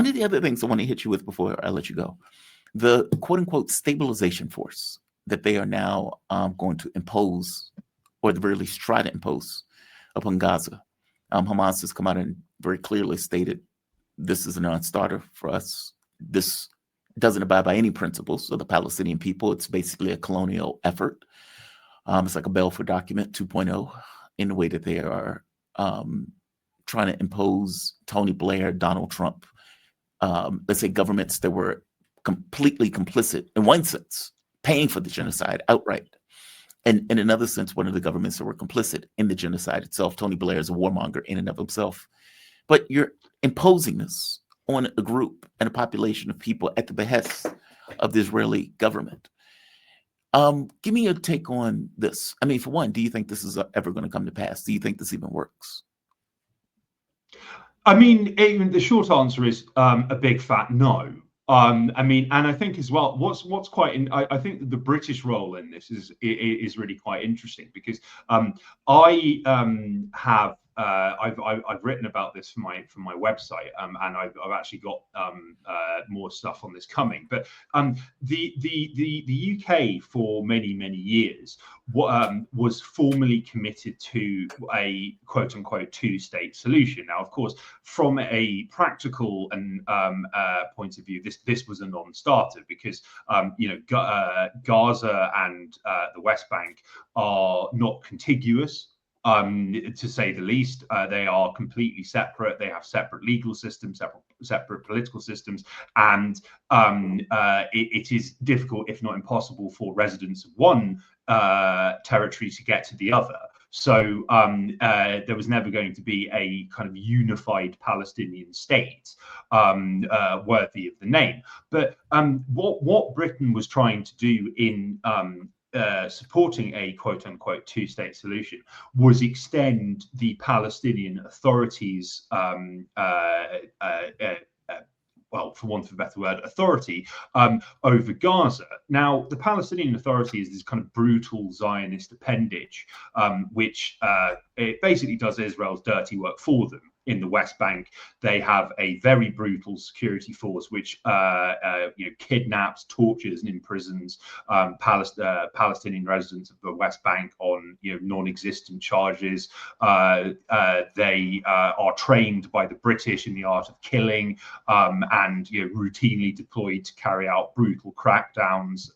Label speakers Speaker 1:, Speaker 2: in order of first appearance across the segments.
Speaker 1: one of the other things I want to hit you with before I let you go, the quote unquote stabilization force that they are now going to impose, or at the very least try to impose upon Gaza. Hamas has come out and very clearly stated this is a non-starter for us. This doesn't abide by any principles of the Palestinian people. It's basically a colonial effort. It's like a Balfour Document 2.0 in the way that they are trying to impose Tony Blair, Donald Trump, let's say governments that were completely complicit in one sense, paying for the genocide outright. And in another sense, one of the governments that were complicit in the genocide itself. Tony Blair is a warmonger in and of himself. But you're imposing this on a group and a population of people at the behest of the Israeli government. Give me your take on this. I mean, for one, do you think this is ever going to come to pass? Do you think this even works?
Speaker 2: I mean, the short answer is a big fat no. I mean, and I think as well, what's quite, I think that the British role in this is really quite interesting, because I have I've written about this for my website, and I've actually got more stuff on this coming. But the UK for many years was formally committed to a quote unquote two-state solution. Now, of course, from a practical and point of view, this was a non-starter, because Gaza and the West Bank are not contiguous, to say the least. They are completely separate. They have separate legal systems, separate political systems, and it is difficult, if not impossible, for residents of one territory to get to the other. So there was never going to be a kind of unified Palestinian state worthy of the name. But what Britain was trying to do in supporting a quote unquote two-state solution was extend the Palestinian Authority's well, for want of a better word, authority over Gaza. Now, the Palestinian Authority is this kind of brutal Zionist appendage, which it basically does Israel's dirty work for them. In the West Bank, they have a very brutal security force which kidnaps, tortures, and imprisons Palestinian residents of the West Bank on non-existent charges. They are trained by the British in the art of killing, and routinely deployed to carry out brutal crackdowns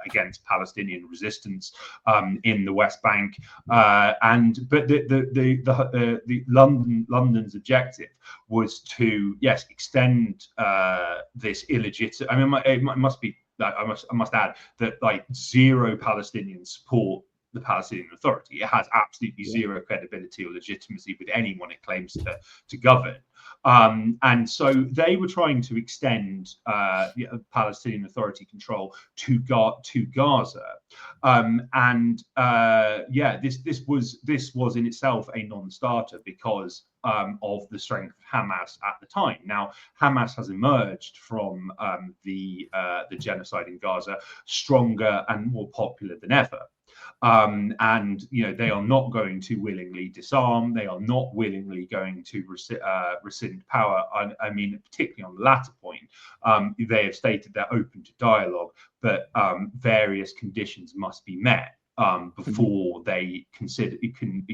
Speaker 2: against Palestinian resistance in the West Bank. But the London's objective was to, yes, extend this illegitimate. I mean, it must be. I must add that like zero Palestinians support the Palestinian Authority. It has absolutely zero credibility or legitimacy with anyone it claims to govern. And so they were trying to extend Palestinian Authority control to Gaza, this was in itself a non-starter because of the strength of Hamas at the time. Now, Hamas has emerged from the genocide in Gaza stronger and more popular than ever. And they are not going to willingly disarm. They are not willingly going to rescind power. I mean, particularly on the latter point, they have stated they're open to dialogue, but various conditions must be met before they consider even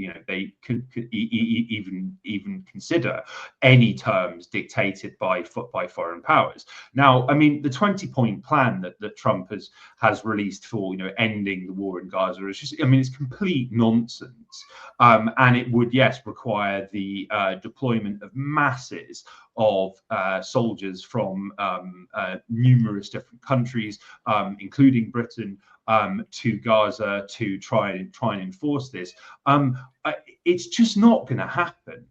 Speaker 2: consider any terms dictated by foreign powers. Now, I mean, the 20-point plan that Trump has released for ending the war in Gaza is just, I mean, it's complete nonsense, and it would, yes, require the deployment of masses of soldiers from numerous different countries, including Britain, to Gaza to try and enforce this. It's just not going to happen.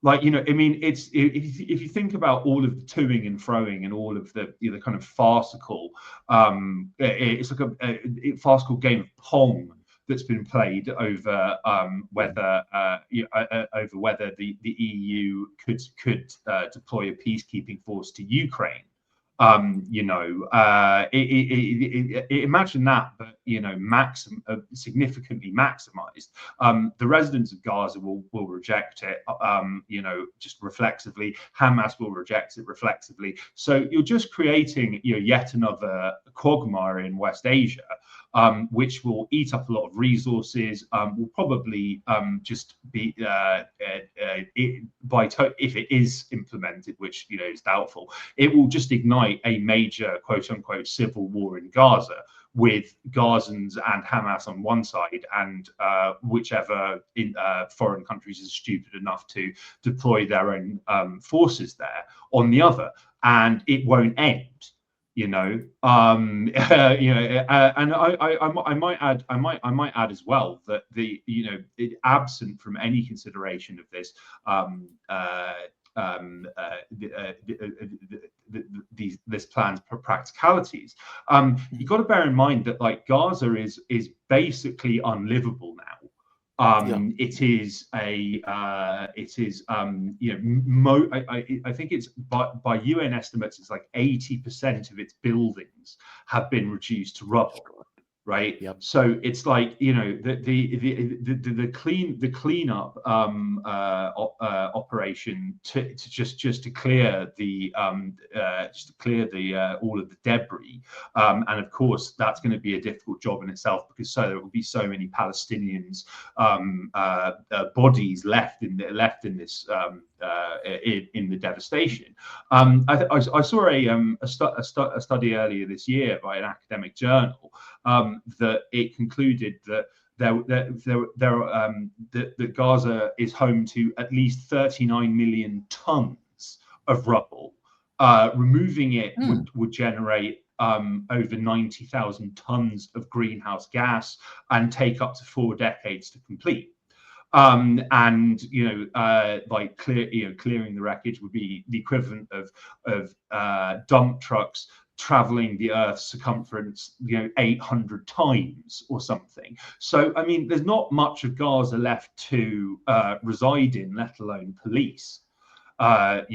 Speaker 2: Like, I mean, it's if you think about all of the toing and froing and all of the kind of farcical, it's like a farcical game of Pong that's been played over whether the EU could deploy a peacekeeping force to Ukraine. Imagine that, but significantly maximized. The residents of Gaza will reject it, just reflexively. Hamas will reject it reflexively. So you're just creating, yet another quagmire in West Asia, which will eat up a lot of resources. Will probably just be if it is implemented, which is doubtful, it will just ignite a major quote unquote civil war in Gaza, with Gazans and Hamas on one side, and whichever foreign countries is stupid enough to deploy their own forces there on the other, and it won't end. And I might add as well that absent from any consideration of this this plan's practicalities, you've got to bear in mind that Gaza is basically unlivable now. It is I think it's by UN estimates, it's like 80% of its buildings have been reduced to rubble. Right.
Speaker 1: Yep.
Speaker 2: So it's like, the cleanup operation to clear the all of the debris, and of course that's going to be a difficult job in itself, because there will be so many Palestinians bodies left in this in the devastation. I saw a study earlier this year by an academic journal that it concluded that that Gaza is home to at least 39 million tons of rubble. Removing it would generate over 90,000 tons of greenhouse gas and take up to 4 decades to complete. Clearing the wreckage would be the equivalent of dump trucks traveling the Earth's circumference 800 times or something. So I mean, there's not much of Gaza left to reside in, let alone police. And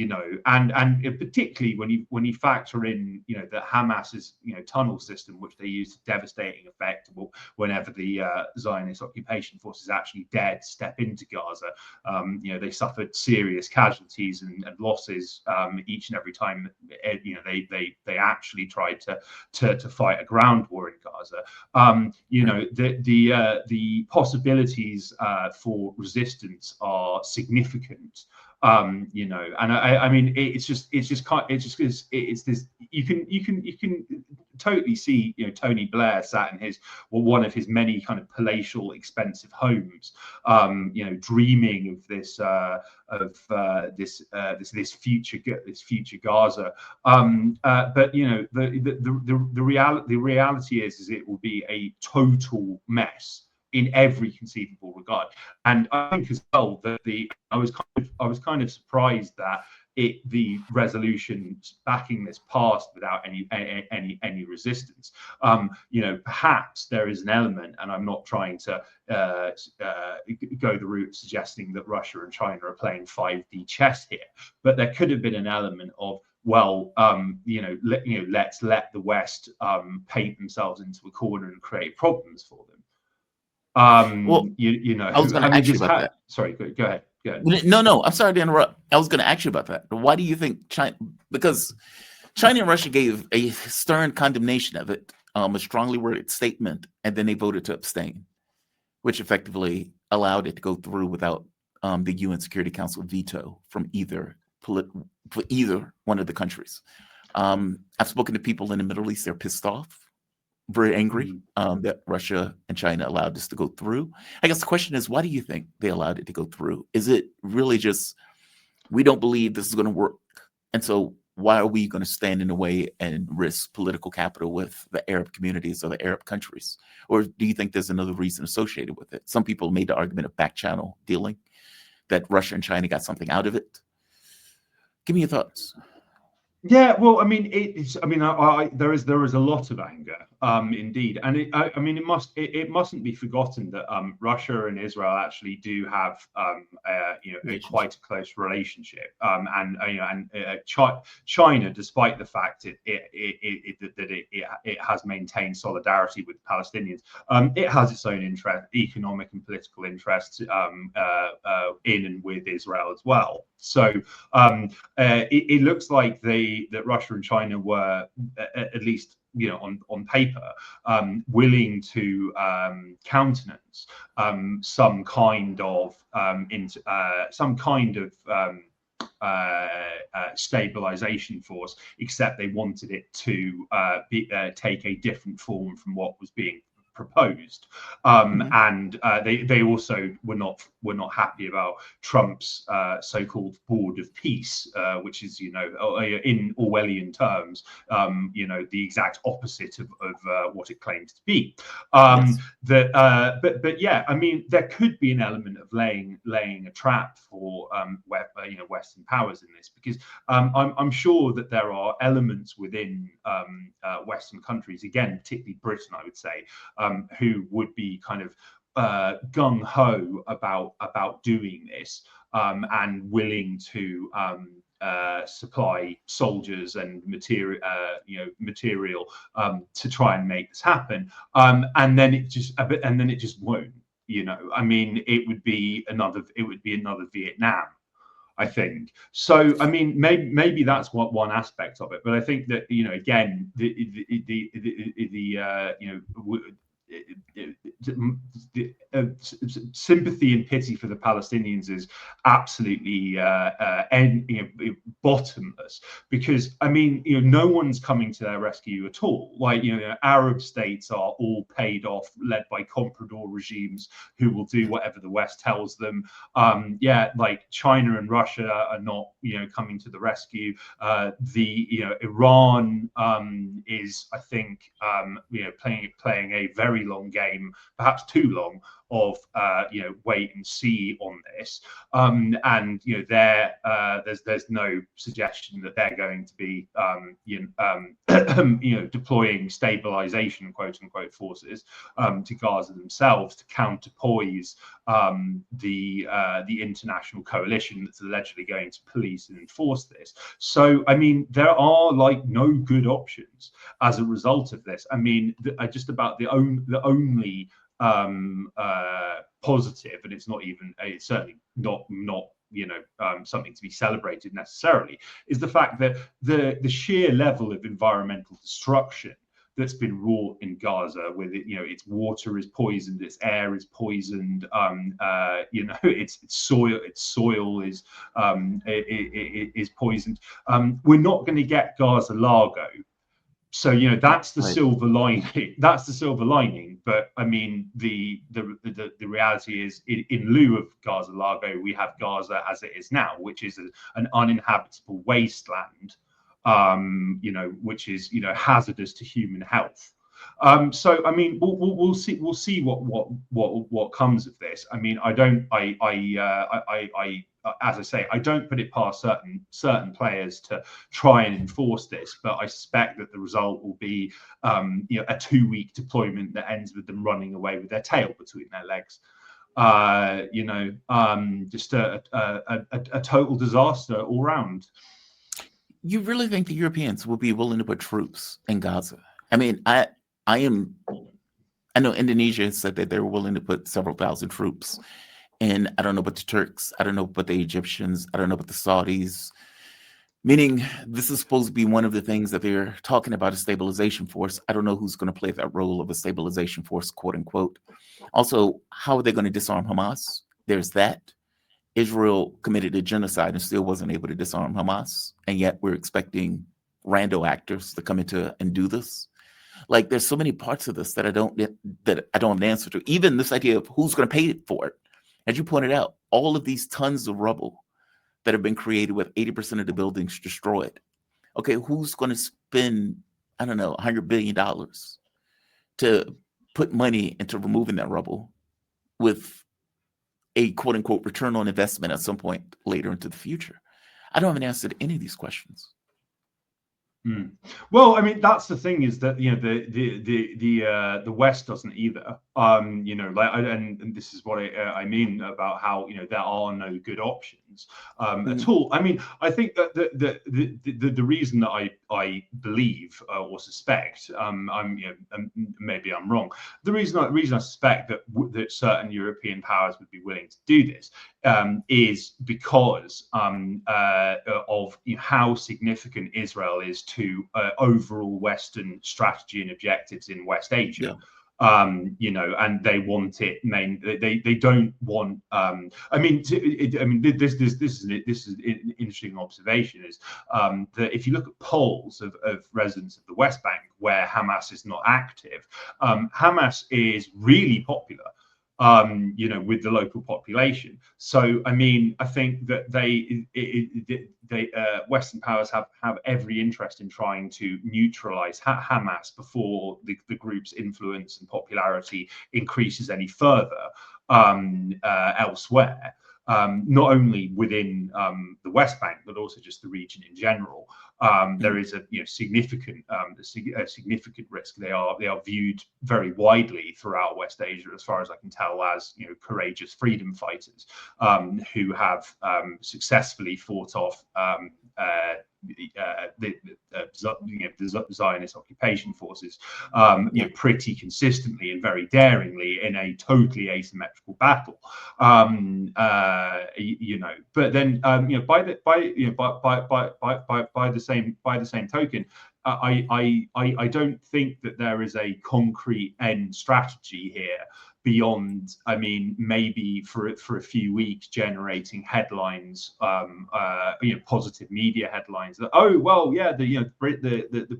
Speaker 2: particularly when you factor in that Hamas's tunnel system, which they use to devastating effect whenever the Zionist occupation forces actually dared to step into Gaza. They suffered serious casualties and losses each and every time they actually tried to fight a ground war in Gaza. The possibilities for resistance are significant. And I mean, it's this. You can totally see Tony Blair sat in one of his many kind of palatial, expensive homes, dreaming of this future Gaza. But the reality is it will be a total mess in every conceivable regard. And I think as well that I was kind of surprised that the resolution backing this passed without any resistance. Perhaps there is an element, and I'm not trying to go the route of suggesting that Russia and China are playing 5D chess here, but there could have been an element of, well, let's let the West paint themselves into a corner and create problems for them.
Speaker 1: I was going to ask you about that.
Speaker 2: Sorry, go ahead.
Speaker 1: No, I'm sorry to interrupt. I was going to ask you about that. Why do you think China? Because China and Russia gave a stern condemnation of it, a strongly worded statement, and then they voted to abstain, which effectively allowed it to go through without the UN Security Council veto from either one of the countries. I've spoken to people in the Middle East; they're pissed off, very angry that Russia and China allowed this to go through. I guess the question is, why do you think they allowed it to go through? Is it really just, we don't believe this is going to work, and so why are we going to stand in the way and risk political capital with the Arab communities or the Arab countries? Or do you think there's another reason associated with it? Some people made the argument of back channel dealing, that Russia and China got something out of it. Give me your thoughts.
Speaker 2: Yeah, well, I mean, it's. I mean, there is a lot of anger, indeed, and I mean, it mustn't be forgotten that Russia and Israel actually do have a quite a close relationship, and China, despite the fact that it has maintained solidarity with Palestinians, it has its own economic and political interests in and with Israel as well. So it looks like that Russia and China were, at least on paper, willing to countenance some kind of stabilization force, except they wanted it to take a different form from what was being proposed, and they also were not happy about Trump's so-called board of peace, which is in Orwellian terms the exact opposite of what it claims to be.
Speaker 1: Yes.
Speaker 2: But yeah, I mean, there could be an element of laying a trap for Western powers in this, because I'm sure that there are elements within Western countries, again particularly Britain, I would say, who would be kind of gung ho about doing this, and willing to supply soldiers and material to try and make this happen, and then it just won't. I mean, it would be another Vietnam, I think. So, I mean, maybe that's one aspect of it, but I think that again, sympathy and pity for the Palestinians is absolutely bottomless, because I mean, no one's coming to their rescue at all. Like, Arab states are all paid off, led by comprador regimes who will do whatever the West tells them. Like China and Russia are not coming to the rescue. Iran is, I think, playing a very long game, perhaps too long, of wait and see on this, and there's no suggestion that they're going to be deploying stabilization, quote unquote, forces to Gaza themselves to counterpoise the international coalition that's allegedly going to police and enforce this. So, I mean, there are no good options as a result of this. I mean, just about the only positive, and it's certainly not something to be celebrated necessarily, is the fact that the sheer level of environmental destruction that's been wrought in Gaza, with its water is poisoned, its air is poisoned, its soil is poisoned. We're not going to get Gaza Largo. So that's the silver lining. That's the silver lining. But I mean, the reality is, in lieu of Gaza Largo, we have Gaza as it is now, which is an uninhabitable wasteland, which is hazardous to human health. So I mean, we'll see what comes of this. I mean, as I say, I don't put it past certain players to try and enforce this, but I suspect that the result will be a 2-week deployment that ends with them running away with their tail between their legs. Just a total disaster all round.
Speaker 1: You really think the Europeans will be willing to put troops in Gaza? I mean, I know Indonesia said that they were willing to put several thousand troops. And I don't know about the Turks. I don't know about the Egyptians. I don't know about the Saudis. Meaning, this is supposed to be one of the things that they're talking about, a stabilization force. I don't know who's going to play that role of a stabilization force, quote unquote. Also, how are they going to disarm Hamas? There's that. Israel committed a genocide and still wasn't able to disarm Hamas. And yet we're expecting rando actors to come into and do this. Like, there's so many parts of this that I don't answer to. Even this idea of who's going to pay for it. As you pointed out, all of these tons of rubble that have been created with 80% of the buildings destroyed. Okay, who's going to spend, I don't know, $100 billion to put money into removing that rubble with a quote unquote return on investment at some point later into the future? I don't have an answer to any of these questions.
Speaker 2: Mm. Well, I mean, that's the thing, is that the West doesn't either. And this is what I mean about how there are no good options at all. I mean, I think that the reason that I believe or suspect, maybe I'm wrong. The reason I suspect that certain European powers would be willing to do this is because of how significant Israel is to overall Western strategy and objectives in West Asia.
Speaker 1: Yeah.
Speaker 2: And they want it they don't want this is an interesting observation, is that if you look at polls of residents of the West Bank where Hamas is not active, Hamas is really popular with the local population. So, I mean, I think that Western powers have every interest in trying to neutralize Hamas before the group's influence and popularity increases any further elsewhere. Not only within the West Bank, but also just the region in general. There is a significant risk. They are viewed very widely throughout West Asia, as far as I can tell, as courageous freedom fighters who have successfully fought off the Zionist occupation forces pretty consistently and very daringly in a totally asymmetrical battle. But then by the same token, I don't think that there is a concrete end strategy here beyond, I mean, maybe for a few weeks generating headlines, positive media headlines that, oh well, yeah, the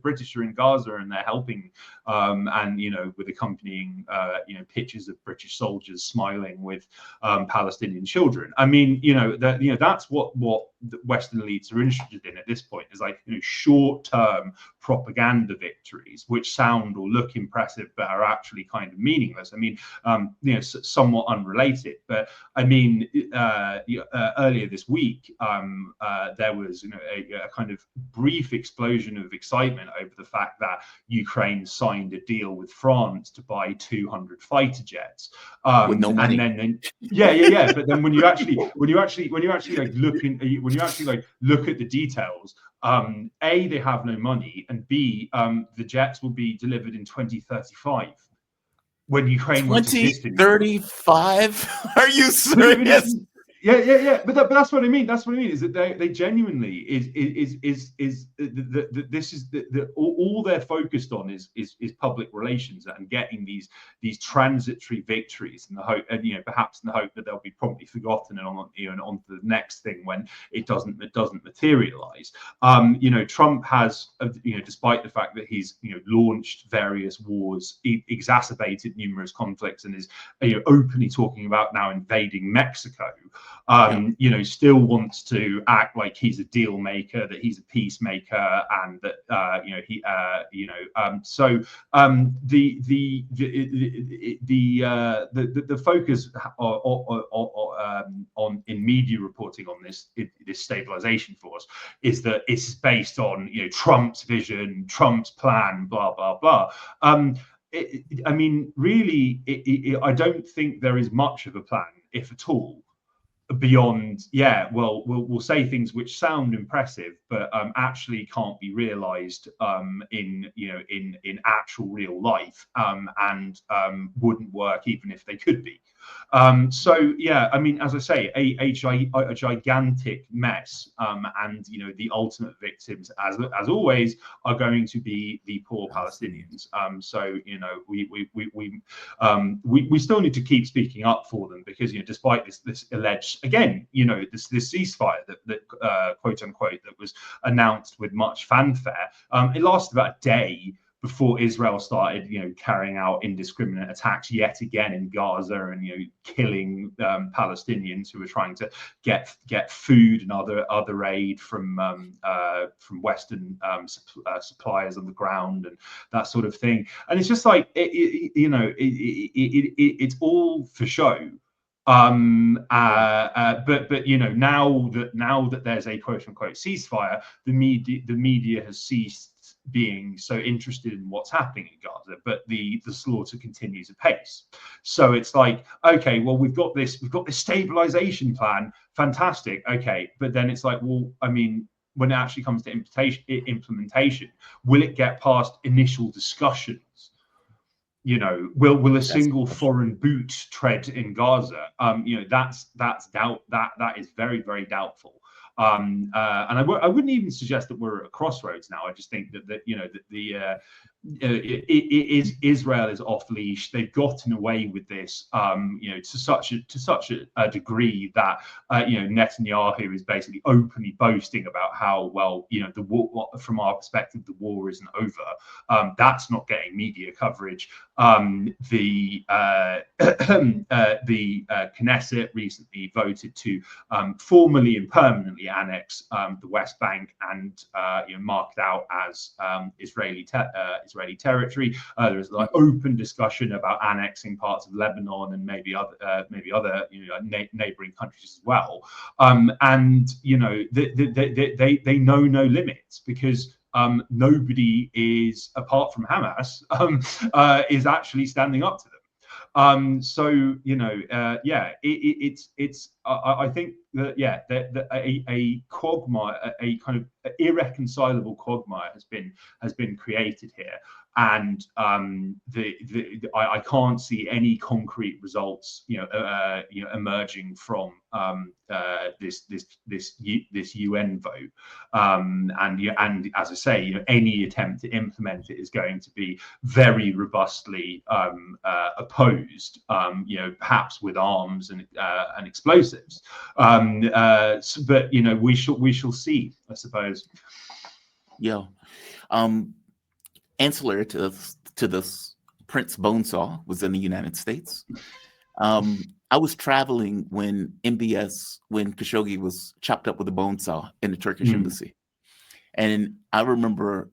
Speaker 2: British are in Gaza and they're helping, and with accompanying pictures of British soldiers smiling with Palestinian children. I mean, that's what the Western elites are interested in at this point, is like short-term propaganda victories which sound or look impressive but are actually kind of meaningless. I mean, somewhat unrelated, but I mean, earlier this week there was a kind of brief explosion of excitement over the fact that Ukraine signed a deal with France to buy 200 fighter jets
Speaker 1: with no money.
Speaker 2: and then but then when you actually look at the details, A, they have no money, and B, the jets will be delivered in 2035 when Ukraine won't exist anymore.
Speaker 1: 2035? Are you serious?
Speaker 2: Yeah. But that's what I mean. That's what I mean. Is that they genuinely this is all they're focused on is public relations and getting these transitory victories, and the hope, and perhaps in the hope that they'll be promptly forgotten and on to the next thing when it doesn't materialize. Trump has, despite the fact that he's launched various wars, exacerbated numerous conflicts, and is openly talking about now invading Mexico. Still wants to act like he's a deal maker, that he's a peacemaker, and that the focus on in media reporting on this stabilization force is that it's based on Trump's vision, Trump's plan, blah blah blah. I mean, really, I don't think there is much of a plan, if at all, beyond we'll say things which sound impressive but actually can't be realized in actual real life, and wouldn't work even if they could be. I mean, as I say, a gigantic mess, and the ultimate victims, as always, are going to be the poor Palestinians. We still need to keep speaking up for them, because despite this alleged, again, this ceasefire that quote unquote that was announced with much fanfare, it lasted about a day before Israel started, carrying out indiscriminate attacks yet again in Gaza, and killing Palestinians who were trying to get food and other aid from Western suppliers on the ground and that sort of thing. And it's just like it's all for show. But you know, now that there's a quote unquote ceasefire, the media has ceased being so interested in what's happening in Gaza, but the slaughter continues apace. So it's like, okay, well, we've got this stabilization plan, fantastic, okay, but then it's like, well, I mean, when it actually comes to implementation, will it get past initial discussions? You know, will a single foreign boot tread in Gaza? You know, that's that is very, very doubtful. And I wouldn't even suggest that we're at a crossroads now. I just think that you know, that Israel is off leash. They've gotten away with this, you know, to such a degree that you know, Netanyahu is basically openly boasting about how, well, you know, the war, from our perspective, the war isn't over. That's not getting media coverage. The Knesset recently voted to formally and permanently annex the West Bank and you know, marked out as Israeli territory. There was like open discussion about annexing parts of Lebanon and maybe other you know, neighboring countries as well. And you know, they know no limits, because nobody is, apart from Hamas, is actually standing up to them. So you know, yeah, it's I think that, yeah, a quagmire, a kind of irreconcilable quagmire has been created here, and I can't see any concrete results, you know, emerging from this UN vote. And as I say, you know, any attempt to implement it is going to be very robustly opposed, you know, perhaps with arms and explosives. But you know, we shall see, I suppose.
Speaker 1: Yeah. Ancillary to this, Prince Bonesaw was in the United States. I was traveling when Khashoggi was chopped up with a bone saw in the Turkish embassy. And I remember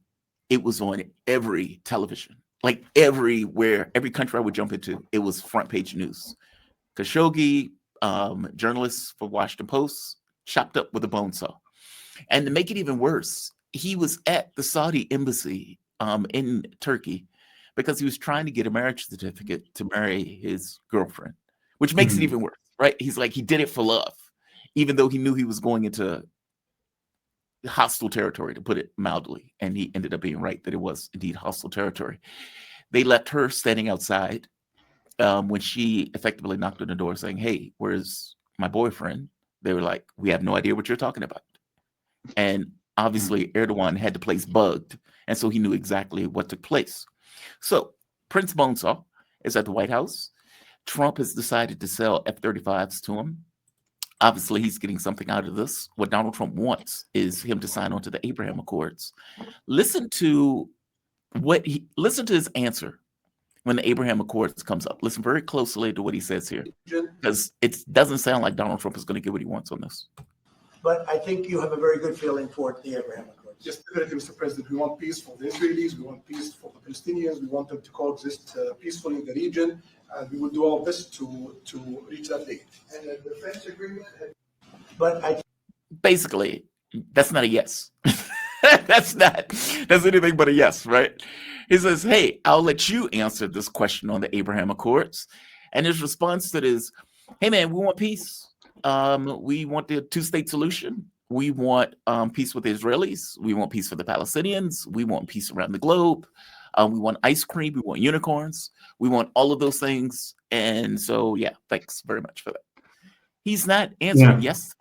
Speaker 1: it was on every television, like everywhere, every country I would jump into, it was front page news. Khashoggi, journalists for Washington Post, chopped up with a bone saw. And to make it even worse, he was at the Saudi embassy in Turkey because he was trying to get a marriage certificate to marry his girlfriend, which makes it even worse, right? He's like, he did it for love, even though he knew he was going into hostile territory, to put it mildly. And he ended up being right that it was indeed hostile territory. They left her standing outside when she effectively knocked on the door saying, "Hey, where's my boyfriend?" They were like, "We have no idea what you're talking about." And obviously Erdogan had the place bugged, and so he knew exactly what took place. So Prince Bonesaw is at the White House. Trump has decided to sell F-35s to him. Obviously, he's getting something out of this. What Donald Trump wants is him to sign on to the Abraham Accords. Listen to his answer when the Abraham Accords comes up. Listen very closely to what he says here, because it doesn't sound like Donald Trump is going to get what he wants on this.
Speaker 3: But I think you have a very good feeling for the Abraham Accords.
Speaker 4: Yes, Mr. President, we want peace for the Israelis, we want peace for the Palestinians, we want them to coexist peacefully in the region, and we will do our best to reach that date.
Speaker 3: And the defense agreement, but
Speaker 1: basically, that's not a yes. That's anything but a yes, right? He says, "Hey, I'll let you answer this question on the Abraham Accords." And his response to it is, "Hey man, we want peace. We want the two-state solution. We want peace with the Israelis. We want peace for the Palestinians. We want peace around the globe. We want ice cream. We want unicorns. We want all of those things." And so, yeah, thanks very much for that. He's not answering yes.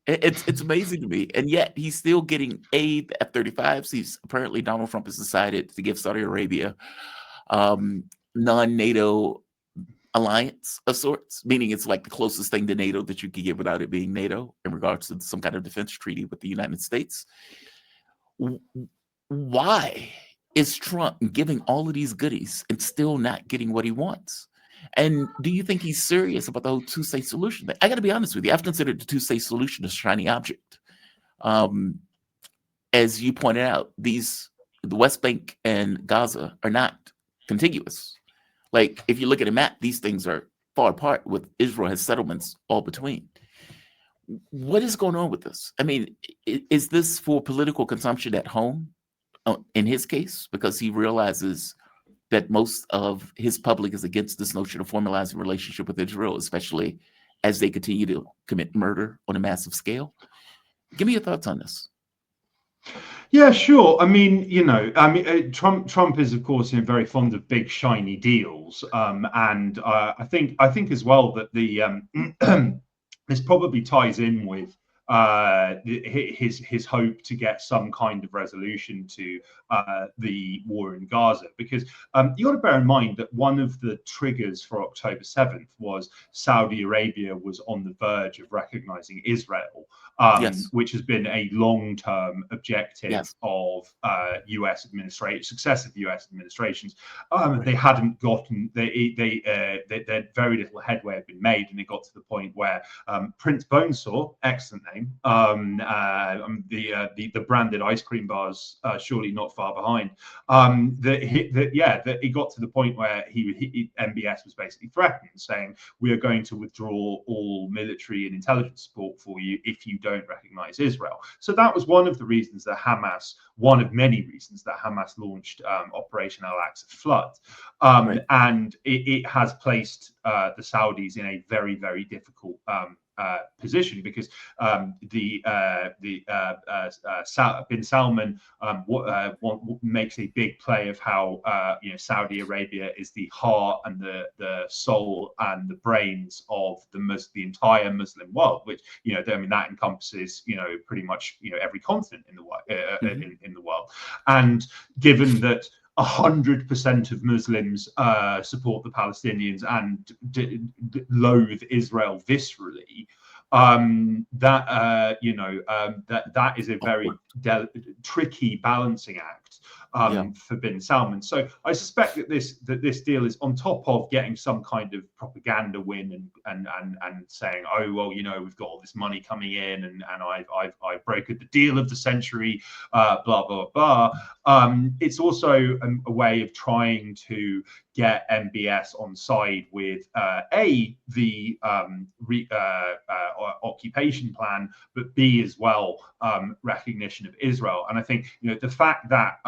Speaker 1: It's amazing to me. And yet he's still getting aid, the F-35s. Apparently Donald Trump has decided to give Saudi Arabia non-NATO alliance of sorts, meaning it's like the closest thing to NATO that you could get without it being NATO in regards to some kind of defense treaty with the United States. Why is Trump giving all of these goodies and still not getting what he wants? And do you think he's serious about the whole two-state solution? I got to be honest with you. I've considered the two-state solution a shiny object. As you pointed out, the West Bank and Gaza are not contiguous. Like, if you look at a map, these things are far apart, with Israel has settlements all between. What is going on with this? I mean, is this for political consumption at home, in his case, because he realizes that most of his public is against this notion of formalizing a relationship with Israel, especially as they continue to commit murder on a massive scale? Give me your thoughts on this.
Speaker 2: Yeah, sure. I mean, Trump is, of course, very fond of big shiny deals, and I think as well that the this probably ties in with his hope to get some kind of resolution to the war in Gaza, because you got to bear in mind that one of the triggers for October 7th was Saudi Arabia was on the verge of recognizing Israel,
Speaker 1: Yes.
Speaker 2: which has been a long-term objective
Speaker 1: Yes.
Speaker 2: of successive U.S. administrations.
Speaker 1: Right.
Speaker 2: They hadn't gotten they very little headway had been made, and it got to the point where Prince Bonesaw, excellent name, the branded ice cream bars, surely not far behind, that it got to the point where MBS was basically threatened, saying, we are going to withdraw all military and intelligence support for you if you don't recognize Israel. So that was one of the reasons that one of many reasons that Hamas launched Operation Al-Aqsa Flood.
Speaker 1: Right.
Speaker 2: And it has placed the Saudis in a very, very difficult position, because bin Salman makes a big play of how Saudi Arabia is the heart and the soul and the brains of the entire Muslim world, which that encompasses pretty much every continent in the world, in the world. And given that 100% of Muslims support the Palestinians and loathe Israel viscerally, that is a very tricky balancing act for bin Salman. So I suspect that this deal is on top of getting some kind of propaganda win and saying, oh well, we've got all this money coming in, and I've brokered the deal of the century, blah blah blah. It's also a way of trying to get MBS on side with the occupation plan, but B as well, recognition of Israel. And I think the fact that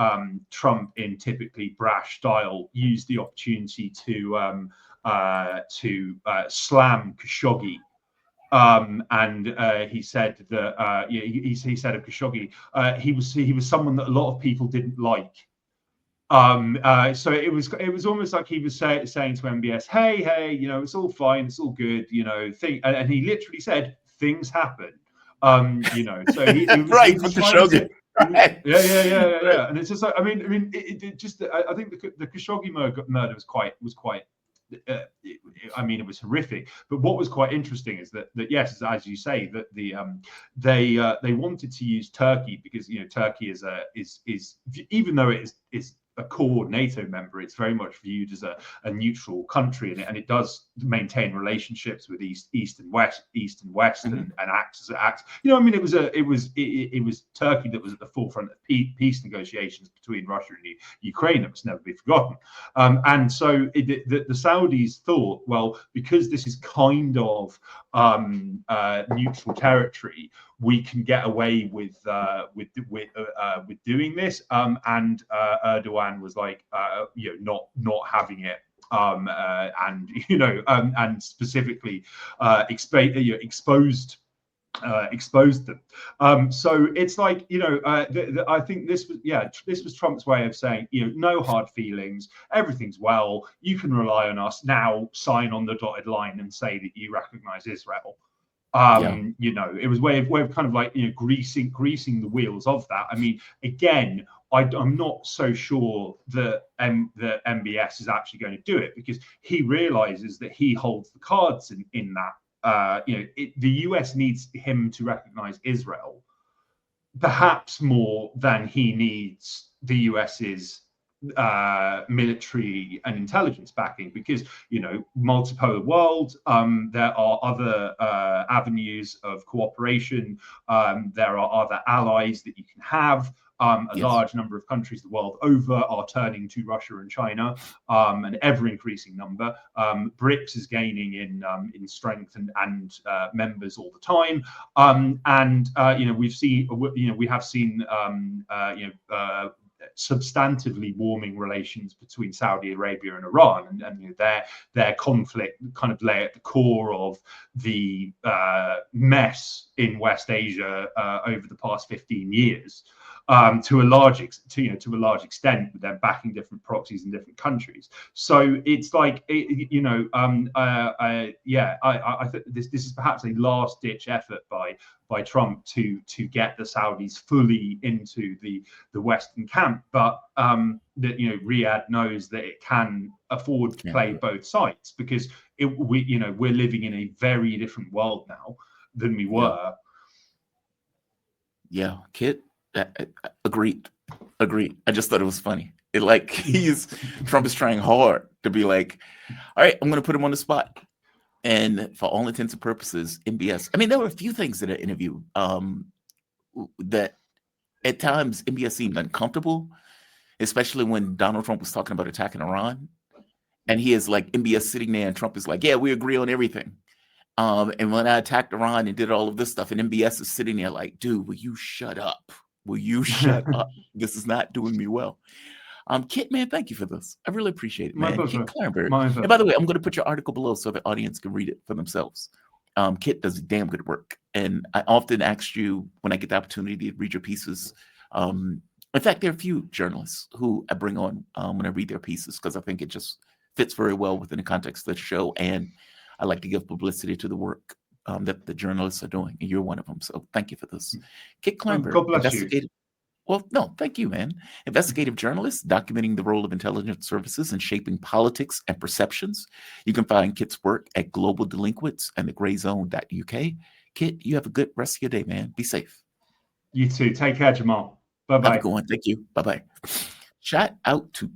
Speaker 2: Trump, in typically brash style, used the opportunity to slam Khashoggi. He said that he said of Khashoggi, he was someone that a lot of people didn't like. So it was almost like he was saying to MBS, hey, it's all fine, it's all good, and he literally said things happen. So he was,
Speaker 1: right,
Speaker 2: he was
Speaker 1: with Khashoggi. Right.
Speaker 2: Yeah. And it's just like, I think the Khashoggi murder was quite. It was horrific. But what was quite interesting is that yes, as you say, that they wanted to use Turkey because Turkey is even though it is a core NATO member, it's very much viewed as a neutral country, and it does maintain relationships with East and West, and acts. It was Turkey that was at the forefront of peace negotiations between Russia and Ukraine. That must never be forgotten. And so the Saudis thought, well, because this is kind of neutral territory, we can get away with doing this. And Erdogan was like, not having it. And specifically exposed them. So it's like, I think this was Trump's way of saying, no hard feelings, everything's well, you can rely on us, now sign on the dotted line and say that you recognize Israel. It was way of kind of like greasing the wheels of that. I mean, again, I'm not so sure that the MBS is actually going to do it, because he realizes that he holds the cards in that. The US needs him to recognize Israel, perhaps more than he needs the US's military and intelligence backing, because multipolar world, there are other avenues of cooperation, there are other allies that you can have, A
Speaker 1: Yes.
Speaker 2: large number of countries the world over are turning to Russia and China, an ever increasing number. BRICS is gaining in strength and members all the time. We have seen substantively warming relations between Saudi Arabia and Iran, and their conflict kind of lay at the core of the mess in West Asia over the past 15 years. To a large extent, with them backing different proxies in different countries. So it's like, I think this is perhaps a last-ditch effort by Trump to get the Saudis fully into the Western camp, but Riyadh knows that it can afford to play both sides, because we're living in a very different world now than we were.
Speaker 1: Yeah, Kit. Agreed. I just thought it was funny. Trump is trying hard to be like, all right, I'm going to put him on the spot. And for all intents and purposes, MBS. I mean, there were a few things in the interview that at times MBS seemed uncomfortable, especially when Donald Trump was talking about attacking Iran. And he is like, MBS sitting there and Trump is like, yeah, we agree on everything. And when I attacked Iran and did all of this stuff, and MBS is sitting there like, dude, will you shut up? Will you shut up? This is not doing me well. Kit, man, thank you for this. I really appreciate it, man. Kit Klarenberg. And by the way, I'm going to put your article below so the audience can read it for themselves. Kit does damn good work. And I often ask you, when I get the opportunity to read your pieces, in fact, there are a few journalists who I bring on when I read their pieces, because I think it just fits very well within the context of the show. And I like to give publicity to the work that the journalists are doing, and you're one of them. So thank you for this. Kit Klarenberg,
Speaker 2: God bless you.
Speaker 1: Well, no, thank you, man. Investigative journalist documenting the role of intelligence services in shaping politics and perceptions. You can find Kit's work at Global Delinquents and thegrayzone.uk. Kit, you have a good rest of your day, man. Be safe.
Speaker 2: You too. Take care, Jamal. Bye-bye.
Speaker 1: Have a good one. Thank you. Bye-bye. Shout out to